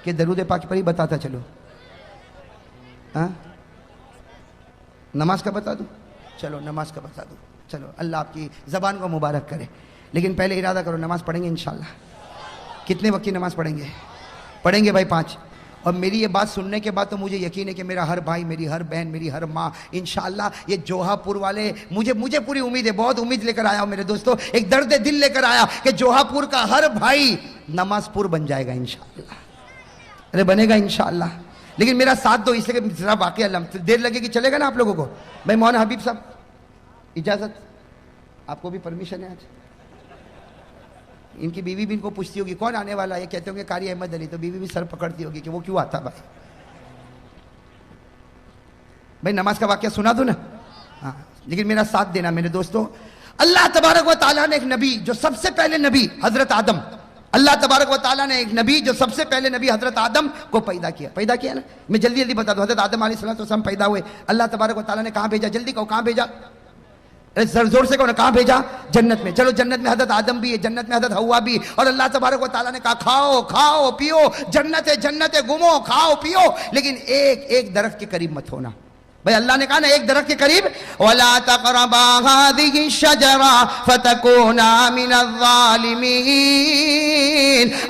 کہ درود پاک پر ہی بتاتا چلو؟ ہاں نماز کا بتا دوں؟ چلو نماز کا بتا دوں. چلو اللہ آپ کی زبان کو مبارک کرے. لیکن پہلے ارادہ کرو نماز پڑھیں گے انشاءاللہ. کتنے وقت کی نماز پڑھیں گے؟ پڑھیں گے بھائی 5. اور میری یہ بات سننے کے بعد تو مجھے یقین ہے کہ میرا ہر بھائی، میری ہر بہن، میری ہر ماں انشاءاللہ یہ جوہا پور والے، مجھے پوری امید ہے، بہت امید لے کر آیا ہوں میرے دوستوں، ایک درد دل لے کر آیا کہ جوہا پور کا ہر بھائی نماز پور بن جائے گا انشاءاللہ. ارے بنے گا انشاءاللہ. لیکن میرا ساتھ دو، اس لیے کہ ذرا واقعہ دیر لگے گی، چلے گا نا آپ لوگوں کو؟ بھائی مولانا حبیب صاحب اجازت، آپ کو بھی پرمیشن ہے آج؟ ان کی بیوی بھی ان کو پوچھتی ہوگی کون آنے والا ہے، یہ کہتے ہوں گے قاری احمد علی، تو بیوی بھی سر پکڑتی ہوگی کہ وہ کیوں آتا بھائی. بھائی نماز کا واقعہ سنا دو نا. ہاں لیکن میرا ساتھ دینا میرے دوستوں. اللہ تبارک و تعالیٰ نے ایک نبی، جو سب سے پہلے نبی حضرت آدم، اللہ تبارک و تعالیٰ نے ایک نبی جو سب سے پہلے نبی حضرت آدم کو پیدا کیا نا. میں جلدی بتا دوں. حضرت آدم علیہ السلام پیدا ہوئے، اللہ تبارک و تعالیٰ نے کہاں بھیجا؟ جلدی کہو کہاں بھیجا؟ زور سے کہو نا، کہاں بھیجا؟ جنت میں. چلو جنت میں حضرت آدم بھی ہے، جنت میں حضرت حوا بھی، اور اللہ تبارک و تعالیٰ نے کہا کھاؤ کھاؤ پیو، جنت ہے گھومو کھاؤ پیو، لیکن ایک درخت کے قریب مت ہونا. بھائی اللہ نے کہا نا ایک درخت کے قریب، وَلَا تَقْرَبَا هَذِهِ الشَّجَرَةَ فَتَكُونَا مِنَ الظَّالِمِينَ.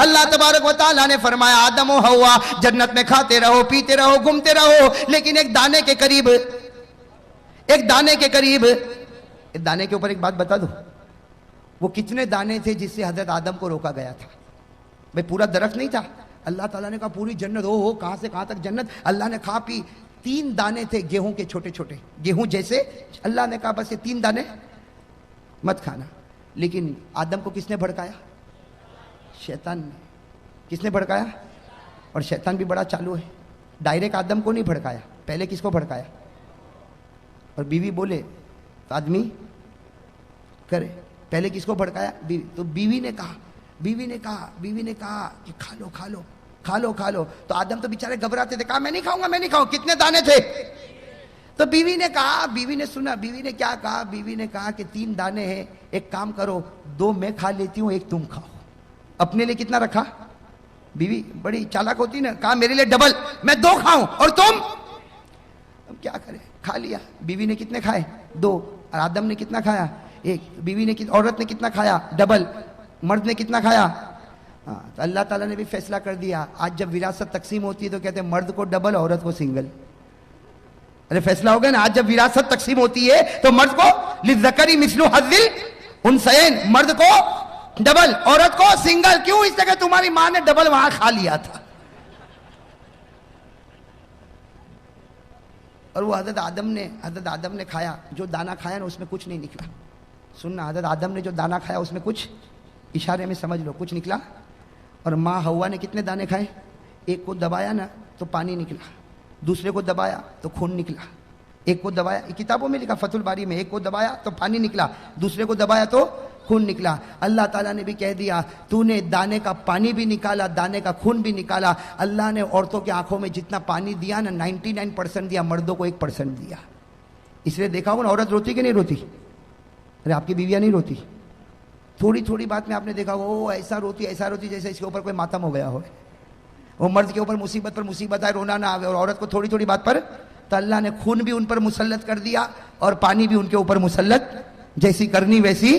اللہ تبارک و تعالیٰ نے فرمایا آدم و حوا جنت میں کھاتے رہو، پیتے رہو، گھومتے رہو، لیکن ایک دانے کے قریب، دانے کے اوپر ایک بات بتا دو. وہ کتنے دانے تھے جس سے حضرت آدم کو روکا گیا تھا؟ بھئی پورا درخت نہیں تھا. اللہ تعالیٰ نے کہا پوری جنت، ہو کہاں سے کہاں تک جنت. اللہ نے کھا پی. 3 دانے تھے گیہوں کے، چھوٹے چھوٹے گیہوں جیسے. اللہ نے کہا بس یہ 3 دانے مت کھانا. لیکن آدم کو کس نے بھڑکایا؟ شیطان نے. کس نے بھڑکایا؟ اور شیطان بھی بڑا چالو ہے. ڈائریکٹ آدم کو نہیں بھڑکایا، پہلے کس کو بھڑکایا؟ اور بیوی بولے تو آدمی کرے. پہلے کس کو بھڑکایا؟ بیوی. تو بیوی نے کہا کہ کھا لو. تو آدم تو بیچارے گھبراتے تھے، کہا میں نہیں کھاؤں. کتنے دانے تھے؟ تو بیوی نے کہا، بیوی نے سنا، بیوی نے کیا کہا؟ بیوی نے کہا کہ 3 دانے ہیں، ایک کام کرو 2 میں کھا لیتی ہوں، 1 تم کھاؤ. اپنے لیے کتنا رکھا؟ بیوی بڑی چالاک ہوتی نا، کہا میرے لیے ڈبل، میں 2 کھاؤں اور تم. اب کیا کرے؟ کھا لیا. بیوی نے کتنے کھائے؟ 2. اور آدم نے کتنا کھایا؟ 1. بیوی نے عورت نے کتنا کھایا؟ ڈبل. مرد نے کتنا کھایا؟ ہاں. تو اللہ تعالیٰ نے بھی فیصلہ کر دیا. آج جب وراثت تقسیم ہوتی ہے تو کہتے ہیں مرد کو ڈبل، عورت کو سنگل. ارے فیصلہ ہو گیا نا. آج جب وراثت تقسیم ہوتی ہے تو مرد کو للذکر مثل حظ الانثیین، مرد کو ڈبل، عورت کو سنگل. کیوں؟ اس لیے کہ تمہاری ماں نے ڈبل وہاں کھا لیا تھا. اور وہ حضرت آدم نے کھایا. جو دانہ کھایا نا اس میں کچھ نہیں نکلا. سننا، حضرت آدم نے جو دانہ کھایا اس میں کچھ، اشارے میں سمجھ لو، کچھ نکلا. اور ماں حوا نے کتنے دانے کھائے؟ ایک کو دبایا نا تو پانی نکلا، دوسرے کو دبایا تو خون نکلا. ایک کو دبایا، کتابوں میں لکھا فتح الباری میں، ایک کو دبایا تو پانی نکلا، دوسرے کو دبایا تو خون نکلا. اللہ تعالیٰ نے بھی کہہ دیا تو نے دانے کا پانی بھی نکالا، دانے کا خون بھی نکالا. اللہ نے عورتوں کی آنکھوں میں جتنا پانی دیا نا 99% دیا، مردوں کو 1% دیا. اس لیے دیکھا ہوگا نا عورت روتی کہ نہیں روتی؟ ارے آپ کی بیویاں نہیں روتی؟ تھوڑی بات میں آپ نے دیکھا وہ ایسا روتی جیسے اس کے اوپر کوئی ماتم ہو گیا ہو. وہ مرد کے اوپر مصیبت پر مصیبت آئے، رونا نہ آئے. اور عورت کو تھوڑی بات پر تو اللہ نے خون بھی ان پر مسلط کر دیا اور پانی بھی ان کے اوپر مسلط، جیسی کرنی ویسی.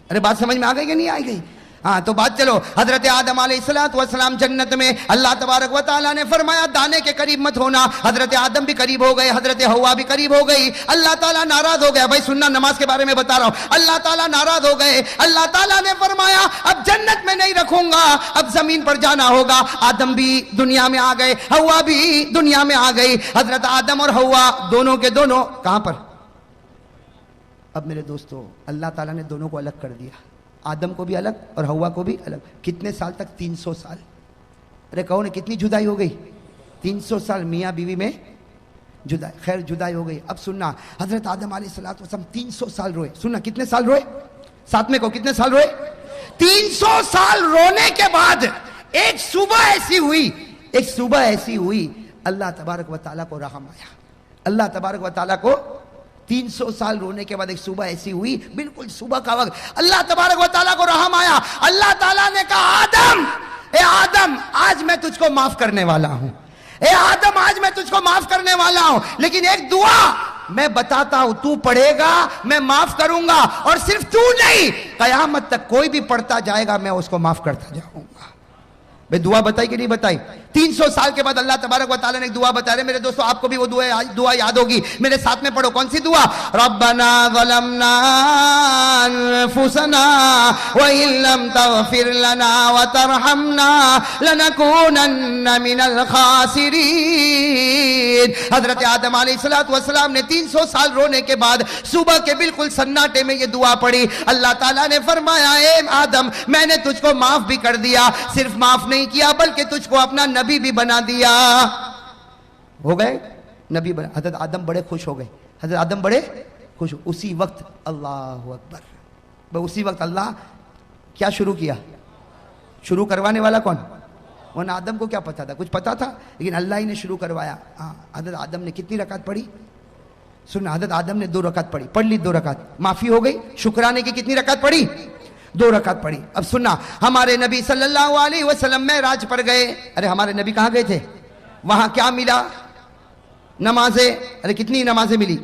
ارے بات سمجھ میں آ گئی کہ نہیں آ گئی؟ ہاں تو بات چلو. حضرت آدم علیہ السلام جنت میں، اللہ تبارک و تعالیٰ نے فرمایا دانے کے قریب مت ہونا. حضرت آدم بھی قریب ہو گئے، حضرت حوا بھی قریب ہو گئی. اللہ تعالیٰ ناراض ہو گیا. بھائی سننا، نماز کے بارے میں بتا رہا ہوں. اللہ تعالیٰ ناراض ہو گئے. اللہ تعالیٰ نے فرمایا اب جنت میں نہیں رکھوں گا، اب زمین پر جانا ہوگا. آدم بھی دنیا میں آ گئے، حوا بھی دنیا میں آ گئی. حضرت آدم اور حوا دونوں کے دونوں کہاں پر؟ اب میرے دوستو اللہ تعالیٰ نے دونوں کو الگ کر دیا. آدم کو بھی الگ اور حوا کو بھی الگ. کتنے سال تک؟ 300 سال. ارے کہو نا کتنی جدائی ہو گئی؟ 300 سال میاں بیوی میں جدائی. خیر جدائی ہو گئی. اب سننا، حضرت آدم علیہ السلام 300 سال روئے. سننا کتنے سال روئے؟ ساتھ میں کہو کتنے سال روئے؟ 300 سال رونے کے بعد ایک صبح ایسی ہوئی اللہ تبارک و تعالیٰ کو رحم آیا. اللہ تبارک و تعالیٰ کو 300 سال رونے کے بعد ایک صبح ایسی ہوئی، بالکل صبح کا وقت، اللہ تبارک و تعالیٰ کو رحم آیا، اللہ تعالیٰ نے کہا آدم، اے آدم آج میں تجھ کو معاف کرنے والا ہوں، اے آدم آج میں تجھ کو معاف کرنے والا ہوں، لیکن ایک دعا میں بتاتا ہوں، تو پڑھے گا میں معاف کروں گا، اور صرف تو نہیں، قیامت تک کوئی بھی پڑھتا جائے گا میں اس کو معاف کرتا جاؤں گا۔ بھئی دعا بتائی کہ نہیں بتائی؟ 300 سال کے بعد اللہ تبارک و تعالیٰ نے ایک دعا بتا رہے، میرے دوستو آپ کو بھی وہ دعا یاد ہوگی، میرے ساتھ میں پڑھو، کون سی دعا؟ ربنا ظلمنا انفسنا وإن لم تغفر لنا وترحمنا لنكونن من الخاسرین۔ حضرت آدم علیہ السلام نے 300 سال رونے کے بعد صبح کے بالکل سناٹے میں یہ دعا پڑھی، اللہ تعالیٰ نے فرمایا اے آدم میں نے تجھ کو معاف بھی کر دیا، صرف معاف نہیں کیا بلکہ تجھ کو اپنا نبی بھی بنا دیا۔ ہو گئے نبی بنا، حضرت آدم بڑے خوش ہو گئے، حضرت آدم بڑے خوش ہو، اسی وقت اللہ اکبر، اسی وقت اللہ کیا شروع کیا؟ شروع کروانے والا کون؟ ورنہ آدم کو کیا پتا تھا؟ کچھ پتا تھا، لیکن اللہ ہی نے شروع کروایا۔ حضرت آدم نے کتنی رکعت پڑھی؟ سننا، حضرت آدم نے 2 رکعت پڑھی، پڑھ لی 2 رکعت، معافی ہو گئی، شکرانے کی کتنی رکعت پڑھی؟ 2 رکعت پڑھی۔ اب سننا، ہمارے نبی صلی اللہ علیہ وسلم معراج پر گئے، ارے ہمارے نبی کہاں گئے تھے؟ وہاں کیا ملا؟ نمازیں، ارے کتنی نمازیں ملی؟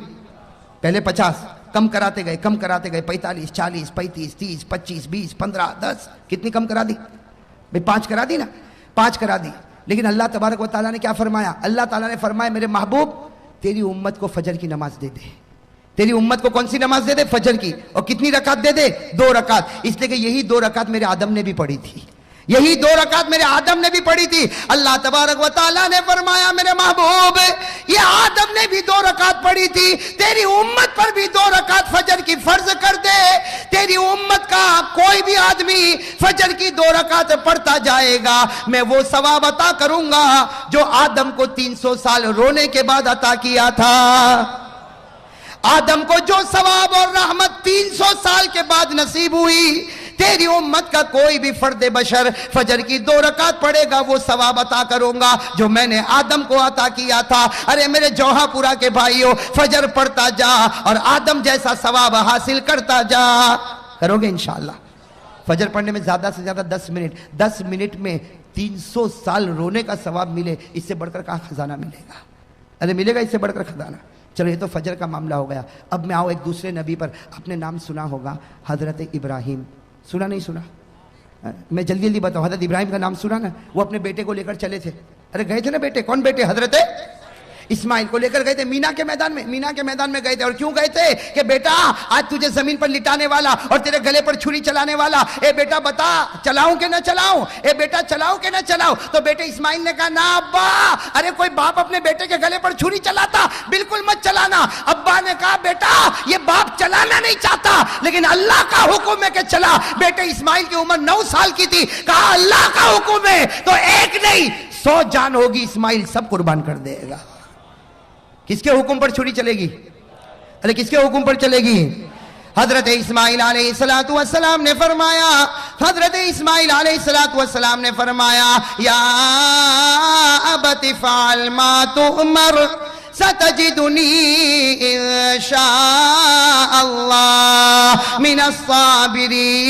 پہلے 50، کم کراتے گئے 45 40 35 30 25 20 15 10، کتنی کم کرا دی؟ بھئی 5 کرا دی نا، 5 کرا دی، لیکن اللہ تبارک و تعالیٰ نے کیا فرمایا؟ اللہ تعالیٰ نے فرمایا میرے محبوب تیری امت کو فجر کی نماز دے دے، تیری امت کو کون سی نماز دے دے؟ فجر کی، اور کتنی رکعت دے دے؟ 2 رکعت، اس لیے کہ یہی 2 رکعت میرے آدم نے بھی پڑھی تھی، یہی 2 رکعت میرے آدم نے بھی پڑھی تھی۔ اللہ تبارک و تعالیٰ نے فرمایا میرے محبوب یہ آدم نے بھی 2 رکعت پڑھی تھی، تیری امت پر بھی 2 رکعت فجر کی فرض کر دے، تیری امت کا کوئی بھی آدمی فجر کی 2 رکعت پڑھتا جائے گا میں وہ ثواب عطا کروں گا جو آدم کو 300 سال رونے کے بعد عطا کیا تھا۔ آدم کو جو ثواب اور رحمت 300 سال کے بعد نصیب ہوئی، تیری امت کا کوئی بھی فرد بشر فجر کی 2 رکعت پڑھے گا وہ ثواب عطا کروں گا جو میں نے آدم کو عطا کیا تھا۔ ارے میرے جوہا پورا کے بھائیوں، فجر پڑھتا جا اور آدم جیسا ثواب حاصل کرتا جا، کرو گے انشاءاللہ۔ فجر پڑھنے میں زیادہ سے زیادہ 10 منٹ میں 300 سال رونے کا ثواب ملے، اس سے بڑھ کر کہاں خزانہ ملے گا؟ ارے ملے گا اس سے بڑھ کر خزانہ؟ چلو یہ تو فجر کا معاملہ ہو گیا، اب میں آؤ ایک دوسرے نبی پر، اپنے نام سنا ہوگا، حضرت ابراہیم، سنا نہیں سنا؟ میں جلدی بتاؤں، حضرت ابراہیم کا نام سنا نا؟ وہ اپنے بیٹے کو لے کر چلے تھے، ارے گئے تھے نا بیٹے، کون بیٹے؟ حضرت اسماعیل کو لے کر گئے تھے مینا کے میدان میں گئے تھے، اور کیوں گئے تھے؟ کہ بیٹا آج تجھے زمین پر لٹانے والا اور تیرے گلے پر چھری چلانے والا، اے بیٹا بتا چلاؤں کہ نہ چلاؤں، اے بیٹا چلاؤں کہ نہ چلاؤں؟ تو بیٹے اسماعیل نے کہا نا ابا، ارے کوئی باپ اپنے بیٹے کے گلے پر چھری چلاتا؟ بالکل مت چلانا۔ ابا نے کہا بیٹا یہ باپ چلانا نہیں چاہتا لیکن اللہ کا حکم ہے کہ چلا۔ بیٹے اسماعیل کی عمر 9 سال کی تھی، کہا اللہ کا حکم ہے تو ایک نہیں 100 جان ہوگی، اسماعیل سب قربان کر دے گا۔ کس کے حکم پر چھری چلے گی؟ ارے کس کے حکم پر چلے گی؟ حضرت اسماعیل علیہ السلام نے فرمایا، حضرت اسماعیل علیہ السلام نے فرمایا یا ابت فعل ما تؤمر ستجدنی انشاء اللہ من الصابرین۔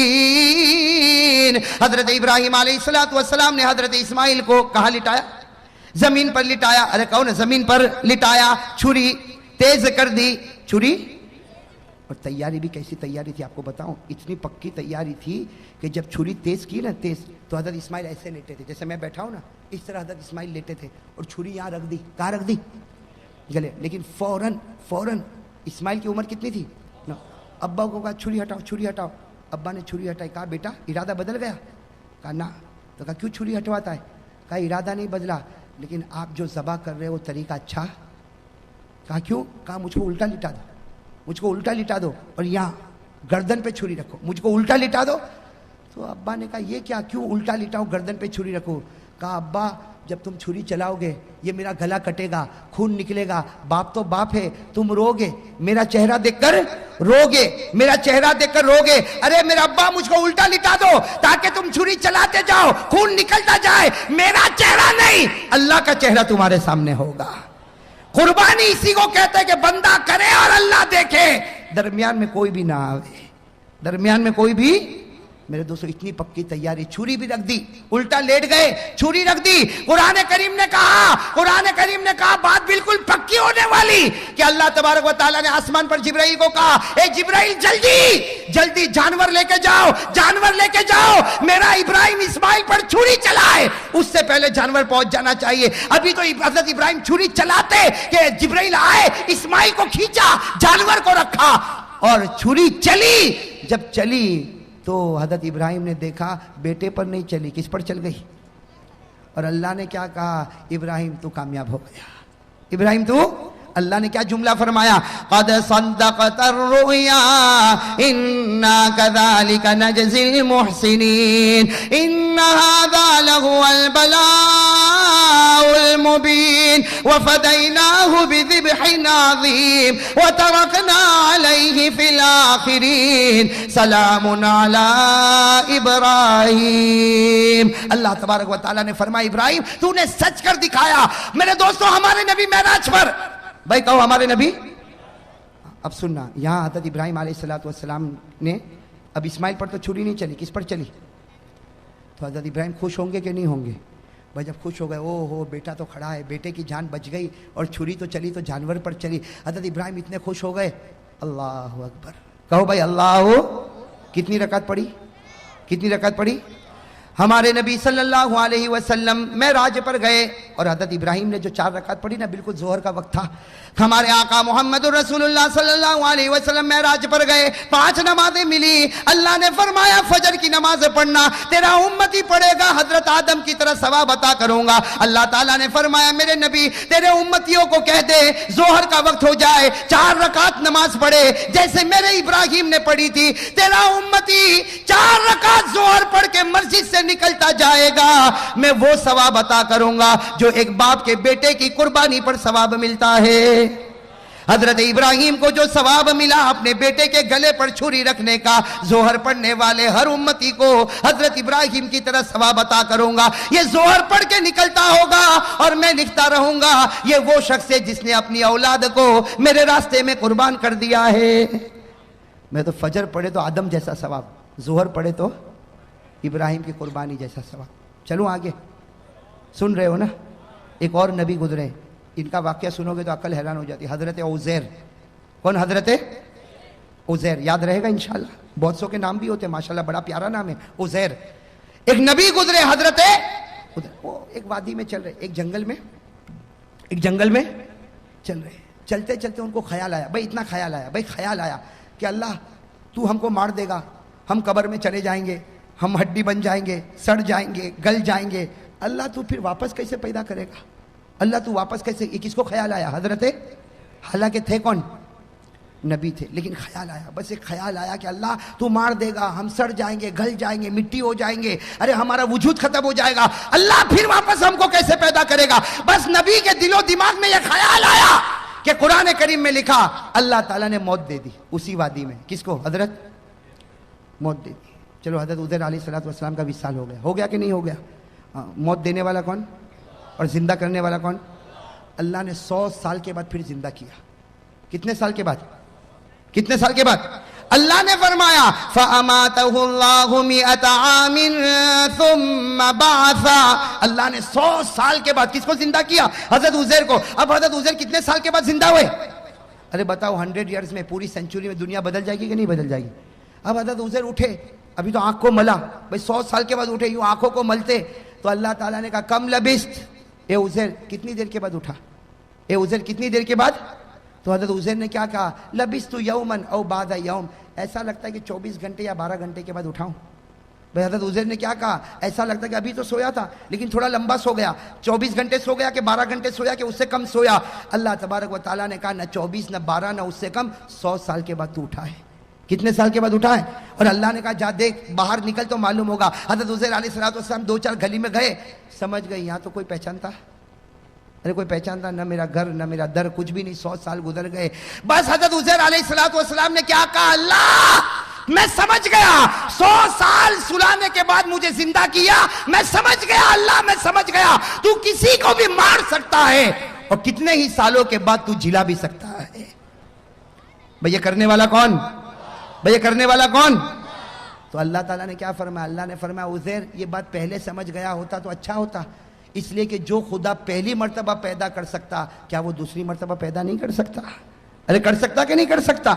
حضرت ابراہیم علیہ السلام نے حضرت اسماعیل کو کہاں لٹایا؟ زمین پر لٹایا، ارے کہو نا زمین پر لٹایا، چھری تیز کر دی، چھری، اور تیاری بھی کیسی تیاری تھی آپ کو بتاؤں، اتنی پکی تیاری تھی کہ جب چھری تیز کی نا تیز، تو حضرت اسماعیل ایسے لیٹے تھے جیسے میں بیٹھا ہوں نا، اس طرح حضرت اسماعیل لیٹے تھے اور چھری یہاں رکھ دی، کہاں رکھ دی؟ گلے، لیکن فوراً اسماعیل کی عمر کتنی تھی؟ ابا کو کہا چھری ہٹاؤ، ابا نے چھری ہٹائی، کہا بیٹا ارادہ بدل گیا؟ کہا نا، تو کہا کیوں چھری ہٹواتا ہے؟ کہا ارادہ نہیں بدلا لیکن آپ جو ذبح کر رہے ہو وہ طریقہ اچھا۔ کہا کیوں؟ کہا مجھ کو الٹا لٹا دو اور یہاں گردن پہ چھری رکھو، مجھ کو الٹا لٹا دو۔ تو ابا نے کہا یہ کیا، کیوں الٹا لٹاؤ گردن پہ چھری رکھو؟ کہا ابا جب تم چھری چلاؤ گے یہ میرا گلا کٹے گا، خون نکلے گا، باپ تو باپ ہے، تم رو گے، میرا چہرہ دیکھ کر رو گے، ارے میرا ابا مجھ کو الٹا لٹا دو تاکہ تم چھری چلاتے جاؤ، خون نکلتا جائے، میرا چہرہ نہیں اللہ کا چہرہ تمہارے سامنے ہوگا۔ قربانی اسی کو کہتے ہیں کہ بندہ کرے اور اللہ دیکھے، درمیان میں کوئی بھی نہ آوے، درمیان میں کوئی بھی. میرے دوستو اتنی پکی تیاری، چھری بھی رکھ دی، الٹا لیٹ گئے، چھری رکھ دی. قرآن کریم نے کہا بات بالکل پکی ہونے والی کہ اللہ تبارک و تعالیٰ نے آسمان پر جبرائیل کو کہا، اے جبرائیل جلدی جانور لے کے جاؤ، میرا ابراہیم اسماعیل پر چھری چلائے. اس سے پہلے جانور پہنچ جانا چاہیے. ابھی تو حضرت ابراہیم چھری چلاتے کہ جبرائیل آئے، اسماعیل کو کھینچا، جانور کو رکھا اور چھری چلی. جب چلی تو حضرت ابراہیم نے دیکھا بیٹے پر نہیں چلی، کس پر چل گئی؟ اور اللہ نے کیا کہا؟ ابراہیم تو کامیاب ہو گیا. ابراہیم تو، اللہ نے کیا جملہ فرمایا؟ قد صدقت الرؤیا انا كذلك نجزي المحسنين ان هذا لهو البلاء المبين وفديناه بذبح عظيم وتركنا عليه في الآخرين سلام على ابراہیم. اللہ تبارک و تعالیٰ نے فرمایا ابراہیم تو نے سچ کر دکھایا. میرے دوستو ہمارے نبی معراج پر، بھائی کہو ہمارے نبی. اب سننا، یہاں حضرت ابراہیم علیہ السلام نے، اب اسماعیل پر تو چھری نہیں چلی، کس پر چلی؟ تو حضرت ابراہیم خوش ہوں گے کہ نہیں ہوں گے؟ بھائی جب خوش ہو گئے، او ہو بیٹا تو کھڑا ہے، بیٹے کی جان بچ گئی اور چھری تو چلی تو جانور پر چلی. حضرت ابراہیم اتنے خوش ہو گئے. اللہ اکبر کہو بھائی اللہ. کتنی رکعت پڑھی؟ ہمارے نبی صلی اللہ علیہ وسلم معراج پر گئے اور حضرت ابراہیم نے جو 4 رکعت پڑھی نا، بالکل ظہر کا وقت تھا. ہمارے آقا محمد رسول اللہ صلی اللہ علیہ وسلم معراج پر گئے، 5 نمازیں ملی. اللہ نے فرمایا فجر کی نماز پڑھنا، تیرا امتی پڑھے گا حضرت آدم کی طرح ثواب عطا کروں گا. اللہ تعالیٰ نے فرمایا میرے نبی تیرے امتیوں کو کہہ دے ظہر کا وقت ہو جائے 4 رکعت نماز پڑھے جیسے میرے ابراہیم نے پڑھی تھی. تیرا امتی 4 رکعت ظہر پڑھ کے مسجد سے نکلتا جائے گا، میں وہ ثواب عطا کروں گا جو ایک باپ کے بیٹے کی قربانی پر ثواب ملتا ہے. حضرت ابراہیم کو جو ثواب ملا اپنے بیٹے کے گلے پر چھری رکھنے کا، ظہر پڑھنے والے ہر امتی کو حضرت ابراہیم کی طرح ثواب عطا کروں گا. یہ ظہر پڑھ کے نکلتا ہوگا اور میں لکھتا رہوں گا یہ وہ شخص ہے جس نے اپنی اولاد کو میرے راستے میں قربان کر دیا ہے. میں تو فجر پڑھے تو آدم جیسا ثواب، ظہر پڑھے تو ابراہیم کی قربانی جیسا ثواب. چلو آگے، سن رہے ہو نا؟ ایک اور نبی گزرے، ان کا واقعہ سنو گے تو عقل حیران ہو جاتی. حضرت عزیر. کون؟ حضرت عزیر. یاد رہے گا انشاءاللہ. بہت سو کے نام بھی ہوتے ہیں ماشاءاللہ، بڑا پیارا نام ہے عزیر. ایک نبی گزرے حضرت، وہ ایک وادی میں چل رہے، ایک جنگل میں چل رہے. چلتے چلتے ان کو خیال آیا، بھائی اتنا خیال آیا کہ اللہ تو ہم کو مار دے گا، ہم قبر میں چلے جائیں گے، ہم ہڈی بن جائیں گے، سڑ جائیں گے، گل جائیں گے. اللہ تو پھر واپس کیسے پیدا کرے گا؟ اللہ تو واپس کیسے؟ یہ کس کو خیال آیا؟ حضرت، حالانکہ تھے کون؟ نبی تھے، لیکن خیال آیا، بس ایک خیال آیا کہ اللہ تو مار دے گا، ہم سڑ جائیں گے، گل جائیں گے، مٹی ہو جائیں گے، ارے ہمارا وجود ختم ہو جائے گا، اللہ پھر واپس ہم کو کیسے پیدا کرے گا؟ بس نبی کے دل و دماغ میں یہ خیال آیا کہ قرآن کریم میں لکھا اللہ تعالیٰ نے موت دے دی اسی وادی میں. کس کو؟ حضرت، موت دے دی. چلو حضرت عزیر علیہ السلام کا وصال ہو گیا کہ نہیں ہو گیا؟ موت دینے والا کون اور زندہ کرنے والا کون؟ اللہ نے 100 سال کے بعد پھر زندہ کیا. کتنے سال کے بعد؟ اللہ نے فرمایا فَأَمَاتَهُ اللَّهُ مِئَةَ عَامٍ ثُمَّ بَعَثَ. اللہ نے 100 سال کے بعد کس کو زندہ کیا؟ حضرت عزیر کو. اب حضرت عزیر کتنے سال کے بعد زندہ ہوئے؟ ارے بتاؤ 100 ایئرز میں، پوری سینچری میں دنیا بدل جائے گی کہ نہیں بدل جائے گی؟ اب حضرت عزیر اٹھے، ابھی تو آنکھ کو ملا، بھائی 100 سال کے بعد اٹھے، یوں آنکھوں کو ملتے تو اللہ تعالیٰ نے کہا کم لبست، اے عزیر کتنی دیر کے بعد اٹھا؟ کتنی دیر کے بعد؟ تو حضرت عزیر نے کیا کہا؟ لبست یومن او بعد یوم. ایسا لگتا ہے کہ 24 گھنٹے یا 12 گھنٹے کے بعد اٹھاؤں. بھائی حضرت عزیر نے کیا کہا؟ ایسا لگتا ہے کہ ابھی تو سویا تھا لیکن تھوڑا لمبا سو گیا، 24 گھنٹے سو گیا کہ 12 گھنٹے سویا کہ اس سے کم سویا. اللہ تبارک و تعالیٰ نے کہا نہ 24 نہ 12 نہ اس سے کم، 100 سال کے بعد تو اٹھا ہے. کتنے سال کے بعد اٹھا ہے؟ اور اللہ نے کہا جا دیکھ باہر نکل تو معلوم ہوگا. حضرت عزیر علیہ السلام 2-4 گلی میں گئے، سمجھ گئے یہاں تو کوئی پہچانتا، ارے کوئی پہچانتا نہ، میرا گھر نہ میرا در، کچھ بھی نہیں. 100 سال گزر گئے. بس حضرت عزیر علیہ السلام نے کیا کہا؟ اللہ میں سمجھ گیا، 100 سال سلانے کے بعد مجھے زندہ کیا، میں سمجھ گیا اللہ، میں سمجھ گیا تو کسی کو بھی مار سکتا ہے اور کتنے ہی سالوں کے بعد تو جلا بھی سکتا ہے. بھئی یہ کرنے والا کون؟ بھئی یہ کرنے والا کون؟ تو اللہ تعالیٰ نے کیا فرمایا؟ اللہ نے فرمایا عزیر یہ بات پہلے سمجھ گیا ہوتا تو اچھا ہوتا، اس لیے کہ جو خدا پہلی مرتبہ پیدا کر سکتا کیا وہ دوسری مرتبہ پیدا نہیں کر سکتا؟ ارے کر سکتا کہ نہیں کر سکتا؟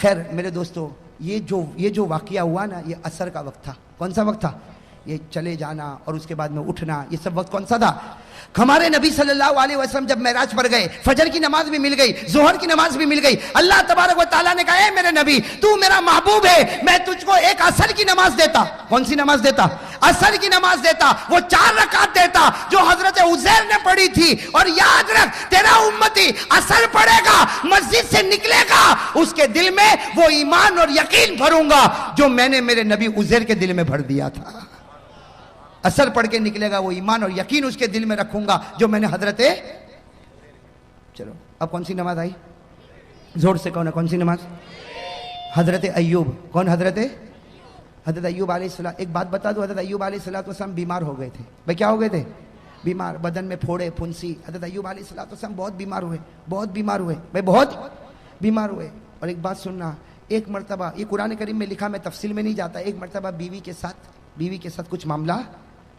خیر میرے دوستو، یہ جو واقعہ ہوا نا یہ عصر کا وقت تھا. کون سا وقت تھا؟ یہ چلے جانا اور اس کے بعد میں اٹھنا، یہ سب وقت کون سا تھا؟ ہمارے نبی صلی اللہ علیہ وسلم جب معراج پر گئے، فجر کی نماز بھی مل گئی، ظہر کی نماز بھی مل گئی. اللہ تبارک و تعالیٰ نے کہا اے میرے نبی تو میرا محبوب ہے، میں تجھ کو ایک عصر کی نماز دیتا. کون سی نماز دیتا؟ عصر کی نماز دیتا. وہ 4 رکعت دیتا جو حضرت عزیر نے پڑھی تھی. اور یاد رکھ تیرا امتی عصر پڑھے گا، مسجد سے نکلے گا، اس کے دل میں وہ ایمان اور یقین بھروں گا جو میں نے میرے نبی عزیر کے دل میں بھر دیا تھا. عصر پڑھ کے نکلے گا، وہ ایمان اور یقین اس کے دل میں رکھوں گا جو میں نے حضرت. چلو اب کون سی نماز آئی؟ زور سے کون ہے؟ کون سی نماز؟ حضرت ایوب. کون؟ حضرت ایوب علیہ السلام. ایک بات بتا دو، حضرت ایوب علیہ السلام بیمار ہو گئے تھے. بھائی کیا ہو گئے تھے؟ بیمار، بدن میں پھوڑے پھنسی. حضرت ایوب علیہ السلام بہت بیمار ہوئے، بہت بیمار ہوئے بھائی، بہت بیمار ہوئے. اور ایک بات سننا، ایک مرتبہ یہ قرآن کریم میں لکھا، میں تفصیل میں نہیں جاتا، ایک مرتبہ بیوی کے ساتھ کچھ معاملہ،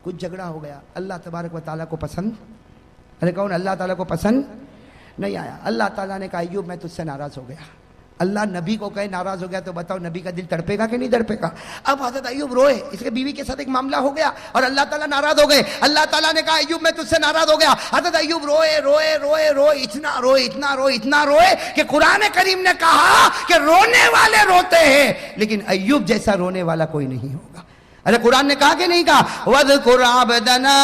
کچھ جھگڑا ہو گیا. اللہ تبارک و تعالیٰ کو پسند، ارے کون؟ اللہ تعالیٰ کو پسند نہیں آیا. اللہ تعالیٰ نے کہا ایوب میں تجھ سے ناراض ہو گیا. اللہ نبی کو کہے ناراض ہو گیا تو بتاؤ نبی کا دل تڑپے گا کہ نہیں تڑپے گا؟ اب حضرت ایوب روئے، اس کے بیوی کے ساتھ ایک معاملہ ہو گیا اور اللہ تعالیٰ ناراض ہو گئے. اللہ تعالیٰ نے کہا ایوب میں تجھ سے ناراض ہو گیا. حضرت ایوب روئے روئے روئے روئے، اتنا روئے کہ قرآن کریم نے کہا کہ رونے والے روتے ہیں لیکن ایوب جیسا رونے والا کوئی نہیں ہوگا. ارے قرآن نے کہا کہ نہیں کہا؟ وَاذْكُرْ عَبْدَنَا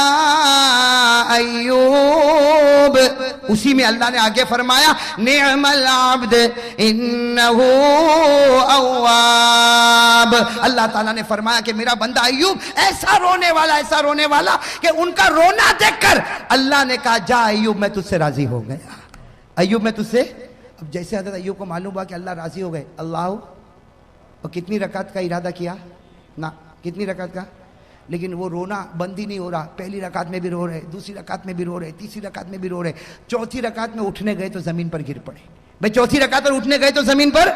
ایوب. اسی میں اللہ نے آگے فرمایا نعم العبد انہو اواب. اللہ تعالیٰ نے فرمایا کہ میرا بندہ ایوب ایسا رونے والا کہ ان کا رونا دیکھ کر اللہ نے کہا جا ایوب میں تجھ سے راضی ہو گیا. ایوب میں تجھ سے. اب جیسے حضرت ایوب کو معلوم ہوا کہ اللہ راضی ہو گئے، اللہ اور کتنی رکعت کا ارادہ کیا نا، کتنی رکعت کا، لیکن وہ رونا بند ہی نہیں ہو رہا. پہلی رکعت میں بھی رو رہے، دوسری رکعت میں بھی رو رہے، تیسری رکعت میں بھی رو رہے، چوتھی رکعت میں اٹھنے گئے تو زمین پر گر پڑے. بھئی چوتھی رکعت پر اٹھنے گئے تو زمین پر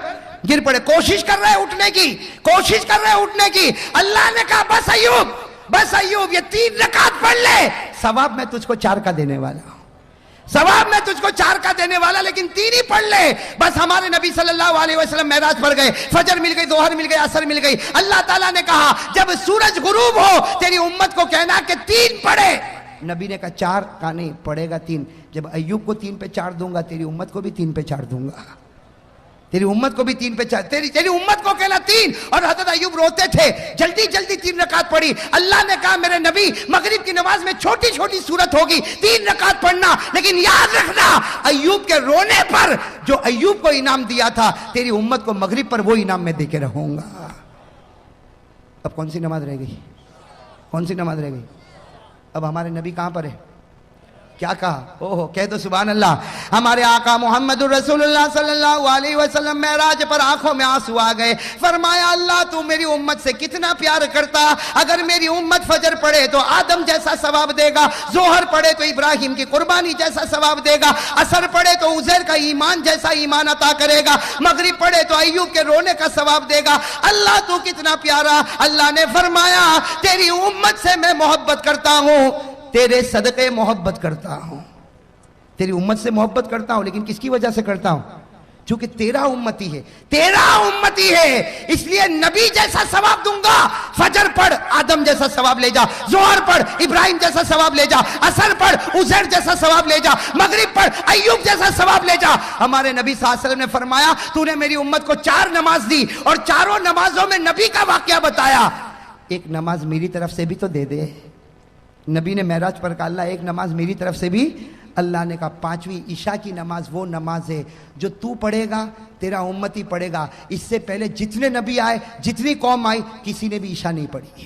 گر پڑے. کوشش کر رہے اٹھنے کی. اللہ نے کہا بس ایوب یہ 3 رکعت پڑھ لے، ثواب میں تجھ کو 4 کا دینے والا ہوں. لیکن 3 ہی پڑھ لے بس. ہمارے نبی صلی اللہ علیہ وسلم معراج پر گئے، فجر مل گئی، ظہر مل گئی، عصر مل گئی. اللہ تعالیٰ نے کہا جب سورج غروب ہو تیری امت کو کہنا کہ 3 پڑھے. نبی نے کہا 4 کا نہیں پڑھے گا 3. جب ایوب کو 3 پہ 4 دوں گا تیری امت کو بھی 3 پہ 4 دوں گا. تیری امت کو بھی 3 پہ 4، تیری امت کو کہنا 3. اور حضرت ایوب روتے تھے، جلدی 3 رکعت پڑھی. اللہ نے کہا میرے نبی مغرب کی نماز میں چھوٹی صورت ہوگی، 3 رکعت پڑھنا، لیکن یاد رکھنا ایوب کے رونے پر جو ایوب کو انعام دیا تھا تیری امت کو مغرب پر وہ انعام میں دے کے رہوں گا. اب کون سی نماز رہ گئی؟ اب ہمارے نبی کہاں پر ہے؟ کیا کہا؟ کہہ دو سبحان اللہ. ہمارے آقا محمد الرسول اللہ صلی اللہ علیہ وسلم معراج پر آنکھوں میں آنسو آ گئے. فرمایا اللہ تو میری امت سے کتنا پیار کرتا. اگر میری امت فجر پڑھے تو آدم جیسا ثواب دے گا، ظہر پڑھے تو ابراہیم کی قربانی جیسا ثواب دے گا، عصر پڑھے تو عزیر کا ایمان جیسا ایمان عطا کرے گا، مغرب پڑھے تو ایوب کے رونے کا ثواب دے گا. اللہ تو کتنا پیارا. اللہ نے فرمایا تیری امت سے میں محبت کرتا ہوں، تیرے صدقے محبت کرتا ہوں. تیری امت سے محبت کرتا ہوں، لیکن کس کی وجہ سے کرتا ہوں؟ چونکہ تیرا امتی ہے، اس لیے نبی جیسا ثواب دوں گا. فجر پڑھ آدم جیسا ثواب لے جا، ظہر پڑھ ابراہیم جیسا ثواب لے جا، عصر پڑھ عزیر جیسا ثواب لے جا، مغرب پڑھ ایوب جیسا ثواب لے جا. ہمارے نبی صلی اللہ علیہ وسلم نے فرمایا تو نے میری امت کو 4 نماز دی اور 4 نمازوں میں نبی کا واقعہ بتایا. ایک نماز میری طرف سے بھی تو دے دے. نبی نے معراج پر کہا اللہ ایک نماز میری طرف سے بھی. اللہ نے کہا 5ویں عشاء کی نماز وہ نماز ہے جو تو پڑھے گا، تیرا امتی پڑھے گا. اس سے پہلے جتنے نبی آئے، جتنی قوم آئی، کسی نے بھی عشاء نہیں پڑھی.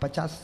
50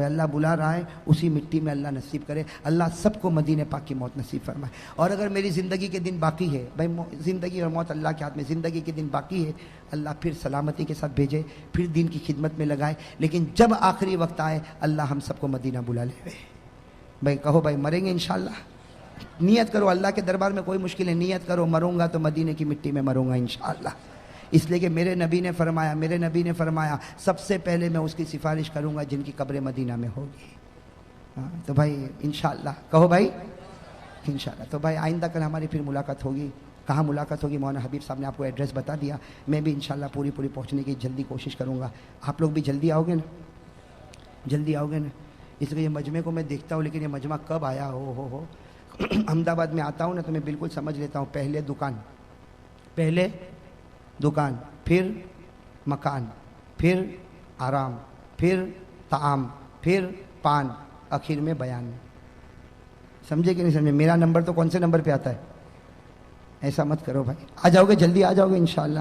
وہ اللہ بلا رہا ہے, اسی مٹی میں اللہ نصیب کرے. اللہ سب کو مدینے پاک کی موت نصیب فرمائے. اور اگر میری زندگی کے دن باقی ہے, بھائی زندگی اور موت اللہ کے ہاتھ میں, زندگی کے دن باقی ہے, اللہ پھر سلامتی کے ساتھ بھیجے, پھر دین کی خدمت میں لگائے. لیکن جب آخری وقت آئے اللہ ہم سب کو مدینہ بلا لے. بھائی کہو بھائی مریں گے انشاءاللہ. نیت کرو, اللہ کے دربار میں کوئی مشکل ہے, نیت کرو مروں گا تو مدینے کی مٹی میں مروں گا انشاءاللہ. اس لیے کہ میرے نبی نے فرمایا سب سے پہلے میں اس کی سفارش کروں گا جن کی قبر مدینہ میں ہوگی. تو بھائی انشاءاللہ کہو بھائی انشاءاللہ. تو بھائی آئندہ کل ہماری پھر ملاقات ہوگی. کہاں ملاقات ہوگی؟ مولانا حبیب صاحب نے آپ کو ایڈریس بتا دیا. میں بھی انشاءاللہ پوری پہنچنے کی جلدی کوشش کروں گا. آپ لوگ بھی جلدی آؤ گے نا, جلدی آؤ گے نا. اس لیے یہ مجمع کو میں دیکھتا ہوں, لیکن یہ مجمع کب آیا ہو. احمد آباد میں آتا ہوں نا تو میں بالکل سمجھ لیتا ہوں, پہلے دکان, پھر مکان, پھر آرام, پھر طعام, پھر پان, آخر میں بیان. سمجھے کہ نہیں سمجھے؟ میرا نمبر تو کون سے نمبر پہ آتا ہے؟ ایسا مت کرو بھائی. آ جاؤ گے, جلدی آ جاؤ گے انشاءاللہ.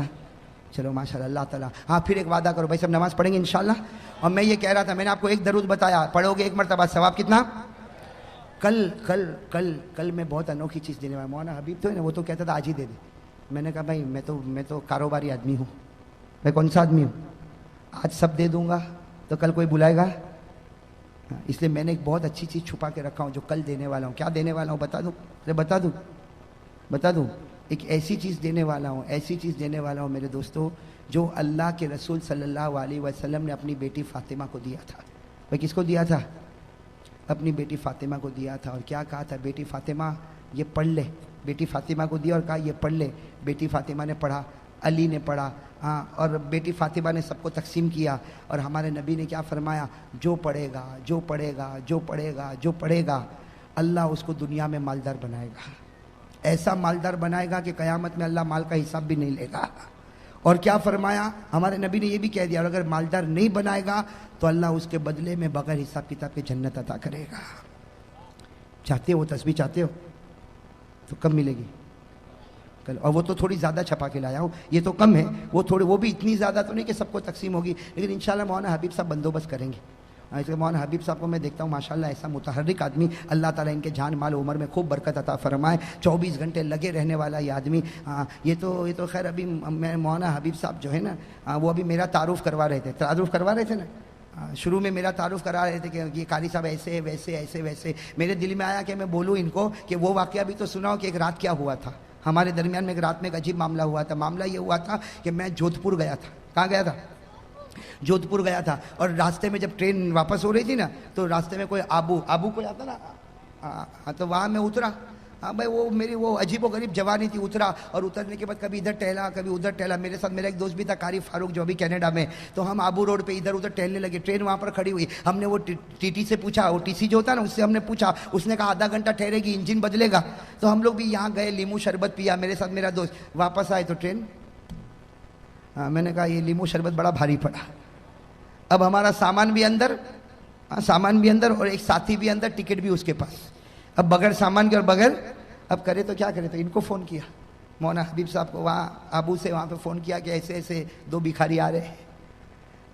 چلو ماشاءاللہ, اللہ تعالیٰ. ہاں پھر ایک وعدہ کرو بھائی, سب نماز پڑھیں گے انشاءاللہ. اور میں یہ کہہ رہا تھا, میں نے آپ کو ایک درود بتایا, پڑھو گے ایک مرتبہ ثواب کتنا؟ کل میں بہت انوکھی چیز دینے والا. مولانا حبیب تو ہے نا, وہ تو کہتا تھا آج ہی دے دے. میں نے کہا بھائی میں تو کاروباری آدمی ہوں. میں کون سا آدمی ہوں؟ آج سب دے دوں گا تو کل کوئی بلائے گا. اس لیے میں نے ایک بہت اچھی چیز چھپا کے رکھا ہوں جو کل دینے والا ہوں. کیا دینے والا ہوں بتا دوں؟ بتا دوں. ایک ایسی چیز دینے والا ہوں میرے دوستو, جو اللہ کے رسول صلی اللہ علیہ وسلم نے اپنی بیٹی فاطمہ کو دیا تھا. بھائی کس کو دیا تھا؟ اپنی بیٹی فاطمہ کو دیا تھا. اور کیا کہا تھا؟ بیٹی فاطمہ یہ پڑھ لے. بیٹی فاطمہ کو دیا اور کہا یہ پڑھ لے. بیٹی فاطمہ نے پڑھا, علی نے پڑھا, اور بیٹی فاطمہ نے سب کو تقسیم کیا. اور ہمارے نبی نے کیا فرمایا؟ جو پڑھے گا اللہ اس کو دنیا میں مالدار بنائے گا. ایسا مالدار بنائے گا کہ قیامت میں اللہ مال کا حساب بھی نہیں لے گا. اور کیا فرمایا ہمارے نبی نے؟ یہ بھی کہہ دیا, اور اگر مالدار نہیں بنائے گا تو اللہ اس کے بدلے میں بغیر حساب کتاب کے جنت عطا کرے گا. چاہتے ہو تسبیح چاہتے ہو تو کم ملے گی کل. اور وہ تو تھوڑی زیادہ چھپا کے لایا ہوں, یہ تو کم ہے. وہ بھی اتنی زیادہ تو نہیں کہ سب کو تقسیم ہوگی, لیکن انشاءاللہ مولانا حبیب صاحب بندوبست کریں گے. اس لیے مولانا حبیب صاحب کو میں دیکھتا ہوں ماشاءاللہ ایسا متحرک آدمی, اللہ تعالیٰ ان کے جان مال عمر میں خوب برکت عطا فرمائے. 24 گھنٹے لگے رہنے والا یہ آدمی. یہ تو خیر ابھی میں مولانا حبیب صاحب جو ہے نا, وہ ابھی میرا تعارف کروا رہے تھے نا. شروع میں میرا تعارف کرا رہے تھے کہ یہ قاری صاحب ایسے ویسے. میرے دل میں آیا کہ میں بولوں ان کو کہ وہ واقعہ بھی تو سناؤ کہ ایک رات کیا ہوا تھا ہمارے درمیان میں. ایک رات میں ایک عجیب معاملہ ہوا تھا. معاملہ یہ ہوا تھا کہ میں جودھپور گیا تھا. کہاں گیا تھا؟ جودھپور گیا تھا. اور راستے میں جب ٹرین واپس ہو رہی تھی نا, تو راستے میں کوئی آبو کوئی آتا نا, تو وہاں میں اترا. بھائی وہ میری وہ عجیب و غریب جوانی تھی. اترا, اور اترنے کے بعد کبھی ادھر ٹہلا کبھی ادھر ٹہلا. میرے ساتھ میرا ایک دوست بھی تھا قاری فاروق, جو ابھی کینیڈا میں. تو ہم آبو روڈ پہ ادھر ادھر ٹہلنے لگے. ٹرین وہاں پر کھڑی ہوئی. ہم نے وہ ٹی ٹی سے پوچھا, وہ ٹی سی جو ہوتا ہے نا, اس سے ہم نے پوچھا. اس نے کہا آدھا گھنٹہ ٹھہرے گی, انجن بدلے گا. تو ہم لوگ بھی یہاں گئے, لیمو شربت پیا میرے ساتھ میرا دوست. واپس آئے تو ٹرین, میں نے کہا یہ لیمو شربت بڑا بھاری پڑا. اب ہمارا سامان بھی اندر اور ایک ساتھی بھی اندر, ٹکٹ بھی اس کے پاس. اب بغیر سامان کے اور بغیر, اب کرے تو کیا کرے. تو ان کو فون کیا, مولانا حبیب صاحب کو, وہاں ابو سے وہاں پہ فون کیا کہ ایسے 2 بھکاری آ رہے ہیں.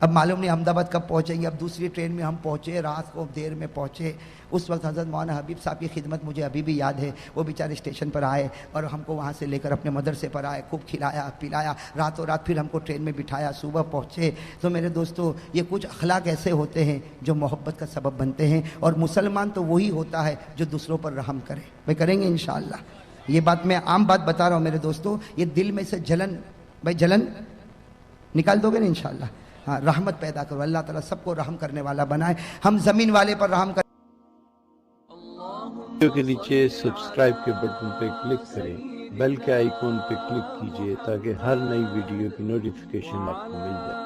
اب معلوم نہیں احمد آباد کب پہنچیں گے. اب دوسری ٹرین میں ہم پہنچے, رات کو دیر میں پہنچے. اس وقت حضرت مولانا حبیب صاحب کی خدمت مجھے ابھی بھی یاد ہے. وہ بیچارے اسٹیشن پر آئے اور ہم کو وہاں سے لے کر اپنے مدرسے پر آئے. خوب کھلایا پلایا, راتوں رات پھر ہم کو ٹرین میں بٹھایا. صبح پہنچے. تو میرے دوستو, یہ کچھ اخلاق ایسے ہوتے ہیں جو محبت کا سبب بنتے ہیں. اور مسلمان تو وہی ہوتا ہے جو دوسروں پر رحم کرے. بھائی کریں گے انشاءاللہ. یہ بات میں عام بات بتا رہا ہوں میرے دوستو. یہ دل میں سے جلن نکال دو گے نا انشاءاللہ. ہاں, رحمت پیدا کرو. اللہ تعالیٰ سب کو رحم کرنے والا بنائے. ہم زمین والے پر رحم کریں. ویڈیو کے نیچے سبسکرائب کے بٹن پہ کلک کریں, بیل کے آئیکن پہ کلک کیجئے تاکہ ہر نئی ویڈیو کی نوٹیفیکیشن آپ کو مل جائے.